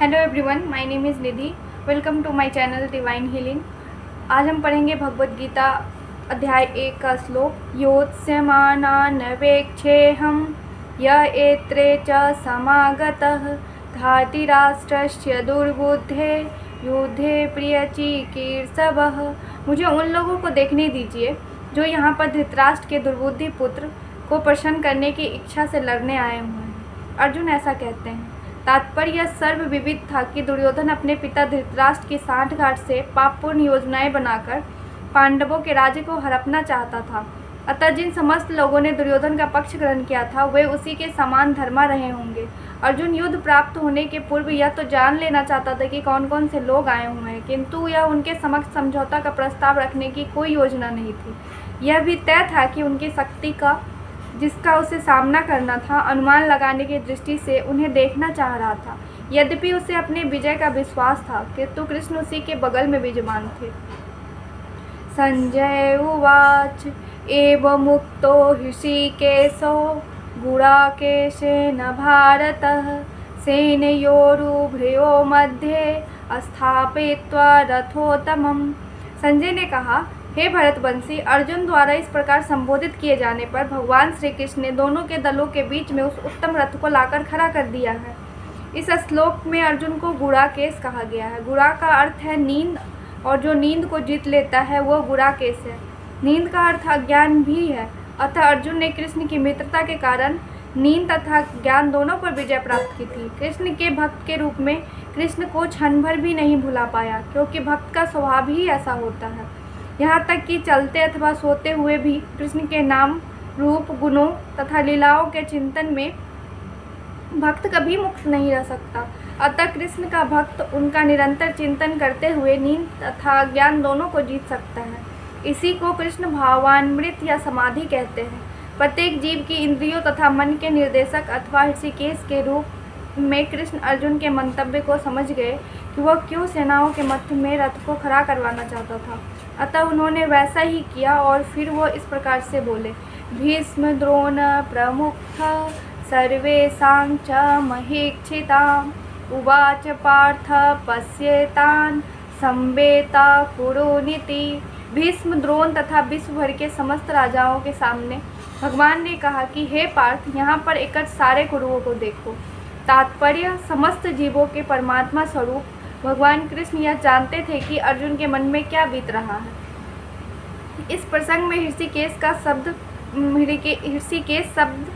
Hello everyone, my name is Nidhi. Welcome to my channel Divine Healing. आज हम पढ़ेंगे भगवद गीता अध्याय 1 का श्लोक। योत्स्यमानानवेक्षेऽहं य एत्रे च समागतः धातिराष्ट्रस्य दुर्बुद्धे युद्धे प्रियचिकीर्षवः। मुझे उन लोगों को देखने दीजिए जो यहाँ पर धृतराष्ट्र के दुर्बुद्धि पुत्र को प्रसन्न करने की इच्छा से लड़ने आए हुए हैं। अर्जुन ऐसा कहते हैं। तात्पर्य यह सर्व विविध था कि दुर्योधन अपने पिता धृतराष्ट्र की सांठगांठ से पापपूर्ण योजनाएं बनाकर पांडवों के राज्य को हड़पना चाहता था। अतः जिन समस्त लोगों ने दुर्योधन का पक्ष ग्रहण किया था वे उसी के समान धर्मा रहे होंगे। अर्जुन युद्ध प्राप्त होने के पूर्व यह तो जान लेना चाहता था कि कौन कौन से लोग आए हुए हैं, किंतु यह उनके समक्ष समझौता का प्रस्ताव रखने की कोई योजना नहीं थी। यह भी तय था कि उनकी शक्ति का जिसका उसे सामना करना था, अनुमान लगाने की दृष्टि से उन्हें देखना चाह रहा था। यद्यपि उसे अपने विजय का विश्वास था, किंतु कृष्ण उसी के बगल में विद्यमान थे। संजय उवाच एवमुक्तो हृषीकेशो गुडाकेशेन भारतः सेनयोरुभयोः मध्ये स्थापयित्वा रथोत्तमम्। संजय ने कहा, हे भरतवंशी, अर्जुन द्वारा इस प्रकार संबोधित किए जाने पर भगवान श्री कृष्ण ने दोनों के दलों के बीच में उस उत्तम रथ को लाकर खड़ा कर दिया है। इस श्लोक में अर्जुन को गुडाकेश कहा गया है। गुड़ा का अर्थ है नींद, और जो नींद को जीत लेता है वह गुडाकेश है। नींद का अर्थ अज्ञान भी है। अतः अर्जुन ने कृष्ण की मित्रता के कारण नींद तथा ज्ञान दोनों पर विजय प्राप्त की थी। कृष्ण के भक्त के रूप में कृष्ण को क्षण भर भी नहीं भुला पाया, क्योंकि भक्त का स्वभाव ही ऐसा होता है। यहाँ तक कि चलते अथवा सोते हुए भी कृष्ण के नाम, रूप, गुणों तथा लीलाओं के चिंतन में भक्त कभी मुक्त नहीं रह सकता। अतः कृष्ण का भक्त उनका निरंतर चिंतन करते हुए नींद तथा ज्ञान दोनों को जीत सकता है। इसी को कृष्ण भावान्मृत या समाधि कहते हैं। प्रत्येक जीव की इंद्रियों तथा मन के निर्देशक अथवा ऋषिकेश के रूप में कृष्ण अर्जुन के मंतव्य को समझ गए कि वह क्यों सेनाओं के मध्य में रथ को खड़ा करवाना चाहता था। अतः उन्होंने वैसा ही किया और फिर वो इस प्रकार से बोले। भीष्म द्रोण प्रमुख सर्वेषां च महीक्षिताम् उवाच पार्थ पश्येतान् संवेता कुरुनीति। भीष्म, द्रोण तथा विश्व भर के समस्त राजाओं के सामने भगवान ने कहा कि हे पार्थ, यहाँ पर एकत्र सारे कुरुओं को देखो। तात्पर्य, समस्त जीवों के परमात्मा स्वरूप भगवान कृष्ण यह जानते थे कि अर्जुन के मन में क्या बीत रहा है। इस प्रसंग में ऋषिकेश शब्द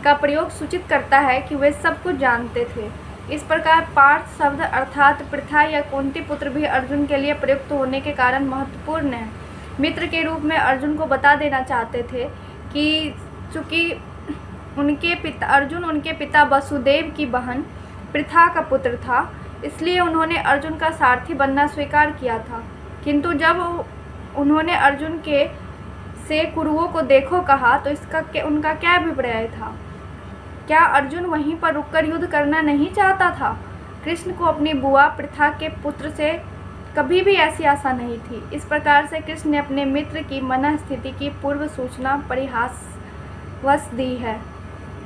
का प्रयोग सूचित करता है कि वे सब कुछ जानते थे। इस प्रकार पार्थ शब्द अर्थात पृथा या कुंती पुत्र भी अर्जुन के लिए प्रयुक्त होने के कारण महत्वपूर्ण है। मित्र के रूप में अर्जुन को बता देना चाहते थे कि चूँकि अर्जुन उनके पिता वसुदेव की बहन पृथा का पुत्र था, इसलिए उन्होंने अर्जुन का सारथी बनना स्वीकार किया था। किंतु जब उन्होंने अर्जुन से कुरुओं को देखो कहा तो उनका क्या अभिप्राय था? क्या अर्जुन वहीं पर रुककर युद्ध करना नहीं चाहता था? कृष्ण को अपनी बुआ पृथा के पुत्र से कभी भी ऐसी आशा नहीं थी। इस प्रकार से कृष्ण ने अपने मित्र की मनः स्थिति की पूर्व सूचना परिहासवश दी है।